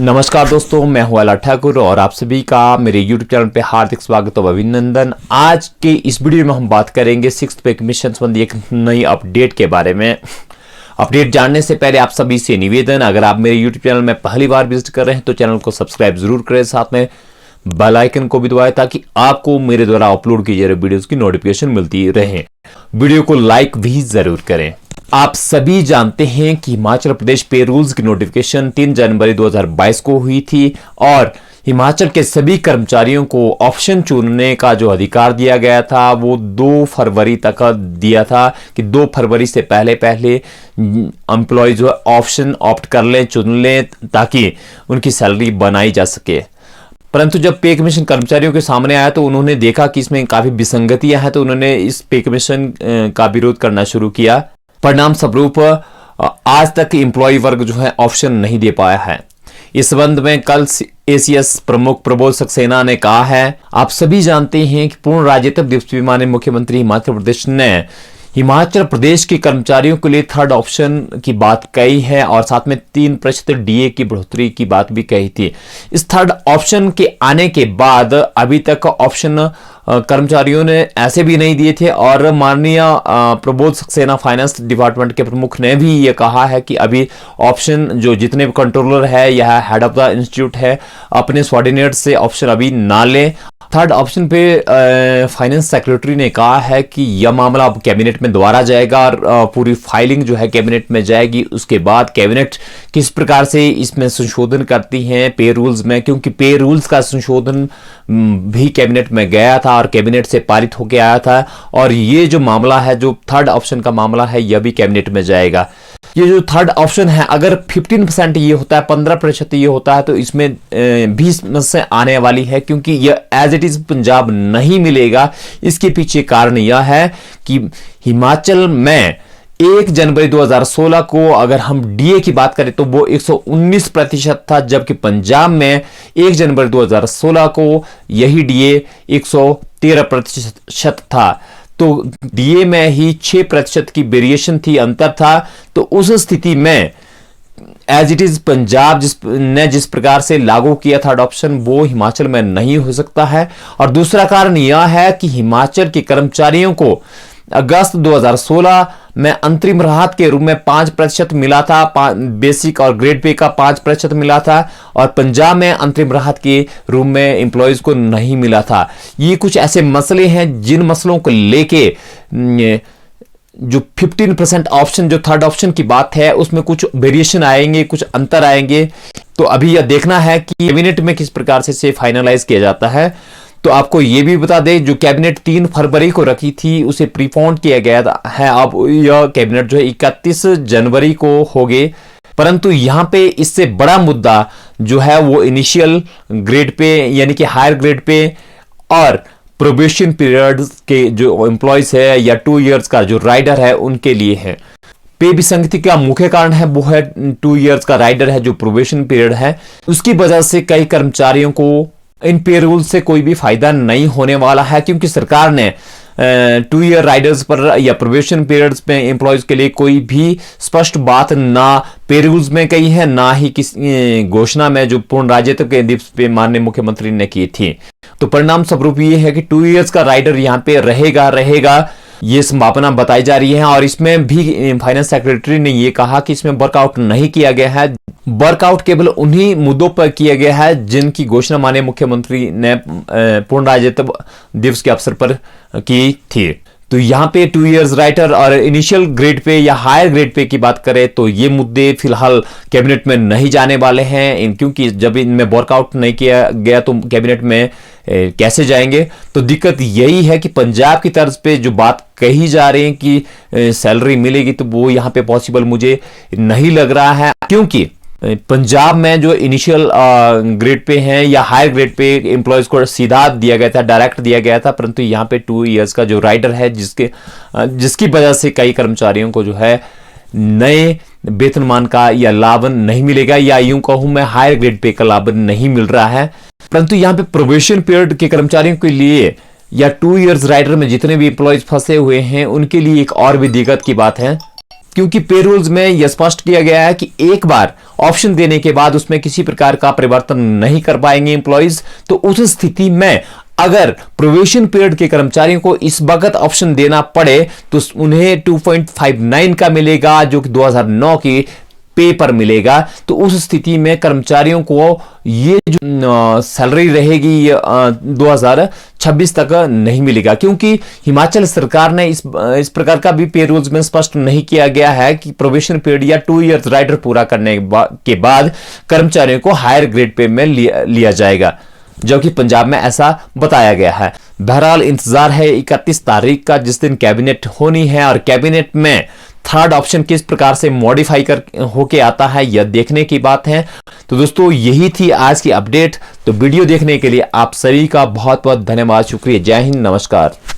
नमस्कार दोस्तों, मैं हूं अला ठाकुर और आप सभी का मेरे YouTube चैनल पे हार्दिक स्वागत और अभिनंदन। आज के इस वीडियो में हम बात करेंगे 6th पे कमीशन संबंधी एक नई अपडेट के बारे में। अपडेट जानने से पहले आप सभी से निवेदन, अगर आप मेरे YouTube चैनल में पहली बार विजिट कर रहे हैं तो चैनल को सब्सक्राइब जरूर करें, साथ में बेल आइकन को भी दबाएं ताकि आपको मेरे द्वारा अपलोड किए जा रहे वीडियोस की नोटिफिकेशन मिलती रहे। वीडियो को लाइक भी जरूर करें। आप सभी जानते हैं कि हिमाचल प्रदेश पे रूल्स की नोटिफिकेशन 3 जनवरी 2022 को हुई थी और हिमाचल के सभी कर्मचारियों को ऑप्शन चुनने का जो अधिकार दिया गया था वो 2 फरवरी तक दिया था कि 2 फरवरी से पहले एम्प्लॉय जो ऑप्शन ऑप्ट कर लें, चुन लें ताकि उनकी सैलरी बनाई जा सके। परंतु जब पे कमीशन कर्मचारियों के सामने आया तो उन्होंने देखा कि इसमें काफी विसंगतियां हैं, तो उन्होंने इस पे कमीशन का विरोध करना शुरू किया। परिणाम स्वरूप आज तक एम्प्लॉय वर्ग जो है ऑप्शन नहीं दे पाया है। इस संबंध में कल एसीएस प्रमुख प्रबोध सक्सेना ने कहा है, आप सभी जानते हैं कि पूर्ण राज्यत्व दिवस पे माननीय मुख्यमंत्री हिमाचल प्रदेश ने हिमाचल प्रदेश के कर्मचारियों के लिए 3rd ऑप्शन की बात कही है और साथ में 3% डीए की बढ़ोतरी की बात भी कही थी। इस 3rd ऑप्शन के आने के बाद अभी तक ऑप्शन कर्मचारियों ने ऐसे भी नहीं दिए थे और माननीय प्रबोध सक्सेना फाइनेंस डिपार्टमेंट के प्रमुख ने भी ये कहा है कि अभी ऑप्शन जो जितने भी कंट्रोलर है या हेड ऑफ द इंस्टीट्यूट है अपने सबऑर्डिनेट से ऑप्शन अभी ना लें। 3rd ऑप्शन पे फाइनेंस सेक्रेटरी ने कहा है कि यह मामला अब कैबिनेट में दोबारा जाएगा और पूरी फाइलिंग जो है कैबिनेट में जाएगी। उसके बाद कैबिनेट किस प्रकार से इसमें संशोधन करती है पे रूल्स में, क्योंकि पे रूल्स का संशोधन भी कैबिनेट में गया था और कैबिनेट से पारित होकर आया था और ये जो मामला है, जो 3rd ऑप्शन का मामला है, यह भी कैबिनेट में जाएगा। ये जो 3rd ऑप्शन है, अगर 15% ये होता है, 15% ये होता है तो इसमें 20 से आने वाली है, क्योंकि यह एज इट इज पंजाब नहीं मिलेगा। इसके पीछे कारण यह है कि हिमाचल में 1 जनवरी 2016 को अगर हम डीए की बात करें तो वो 119% था, जबकि पंजाब में 1 जनवरी 2016 को यही डीए 113% था। तो डीए में ही 6% की वेरिएशन थी, अंतर था। तो उस स्थिति में एज इट इज पंजाब जिस प्रकार से लागू किया था ऑप्शन, वो हिमाचल में नहीं हो सकता है। और दूसरा कारण यह है कि हिमाचल के कर्मचारियों को अगस्त 2016 में अंतरिम राहत के रूप में 5% मिला था, बेसिक और ग्रेड पे का 5% मिला था और पंजाब में अंतरिम राहत के रूप में एम्प्लॉयज को नहीं मिला था। ये कुछ ऐसे मसले हैं जिन मसलों को लेके जो 15% ऑप्शन, जो 3rd ऑप्शन की बात है, उसमें कुछ वेरिएशन आएंगे, कुछ अंतर आएंगे। तो अभी यह देखना है कि कैबिनेट में किस प्रकार से इसे फाइनलाइज किया जाता है। तो आपको यह भी बता दें, जो कैबिनेट 3 फरवरी को रखी थी उसे प्रीपोन किया गया है। अब यह कैबिनेट जो है 31 जनवरी को होगी। परंतु यहां पे इससे बड़ा मुद्दा जो है वो इनिशियल ग्रेड पे यानी कि हायर ग्रेड पे और प्रोबेशन पीरियड के जो एम्प्लॉयज है या 2 इयर्स का जो राइडर है उनके लिए है। पे विसंगति का मुख्य कारण है वो है 2 इयर्स का राइडर है जो प्रोबेशन पीरियड है। उसकी वजह से कई कर्मचारियों को इन पे रूल से कोई भी फायदा नहीं होने वाला है, क्योंकि सरकार ने 2 ईयर राइडर्स पर या प्रोबेशन पीरियड्स में एम्प्लॉयज के लिए कोई भी स्पष्ट बात ना पे रूल्स में कही है, ना ही किसी घोषणा में जो पूर्ण राज्यत्व के दिवस पे माननीय मुख्यमंत्री ने की थी। तो परिणाम स्वरूप ये है कि 2 इयर्स का राइडर यहाँ पे रहेगा, ये संभावना बताई जा रही है। और इसमें भी फाइनेंस सेक्रेटरी ने ये कहा कि इसमें वर्कआउट नहीं किया गया है, वर्कआउट केवल उन्हीं मुद्दों पर किया गया है जिनकी घोषणा माननीय मुख्यमंत्री ने पूर्ण राज्यत्व दिवस के अवसर पर की थी। तो यहाँ पे 2 इयर्स राइटर और इनिशियल ग्रेड पे या हायर ग्रेड पे की बात करें तो ये मुद्दे फिलहाल कैबिनेट में नहीं जाने वाले हैं, क्योंकि जब इनमें वर्कआउट नहीं किया गया तो कैबिनेट में कैसे जाएंगे। तो दिक्कत यही है कि पंजाब की तर्ज पे जो बात कही जा रही है कि सैलरी मिलेगी, तो वो यहाँ पे पॉसिबल मुझे नहीं लग रहा है, क्योंकि पंजाब में जो इनिशियल ग्रेड पे हैं या हायर ग्रेड पे एम्प्लॉयज को सीधा दिया गया था, डायरेक्ट दिया गया था, परंतु यहाँ पे 2 इयर्स का जो राइडर है जिसकी वजह से कई कर्मचारियों को जो है नए वेतनमान का या लाभ नहीं मिलेगा, या यूं कहूं मैं हायर ग्रेड पे का लाभ नहीं मिल रहा है। परंतु यहाँ पे प्रोबेशन पीरियड के कर्मचारियों के लिए या 2 इयर्स राइडर में जितने भी एम्प्लॉयज फंसे हुए हैं उनके लिए एक और भी दिक्कत की बात है, क्योंकि पेरोल्स में यह स्पष्ट किया गया है कि एक बार ऑप्शन देने के बाद उसमें किसी प्रकार का परिवर्तन नहीं कर पाएंगे एम्प्लॉइज, तो उस स्थिति में अगर प्रोबेशन पीरियड के कर्मचारियों को इस वक्त ऑप्शन देना पड़े तो उन्हें 2.59 का मिलेगा, जो कि 2009 की पे पर मिलेगा। तो उस स्थिति में कर्मचारियों को ये जो सैलरी रहेगी 2026 तक नहीं मिलेगा, क्योंकि हिमाचल सरकार ने इस प्रकार का भी पे रूल्स में स्पष्ट नहीं किया गया है कि प्रोबेशन पीरियड या 2 ईयर्स राइडर पूरा करने के बाद कर्मचारियों को हायर ग्रेड पे में लिया जाएगा, जबकि पंजाब में ऐसा बताया गया है। बहरहाल इंतजार है 31 तारीख का, जिस दिन कैबिनेट होनी है, और कैबिनेट में थर्ड ऑप्शन किस प्रकार से मॉडिफाई कर होके आता है यह देखने की बात है। तो दोस्तों यही थी आज की अपडेट। तो वीडियो देखने के लिए आप सभी का बहुत बहुत धन्यवाद, शुक्रिया, जय हिंद, नमस्कार।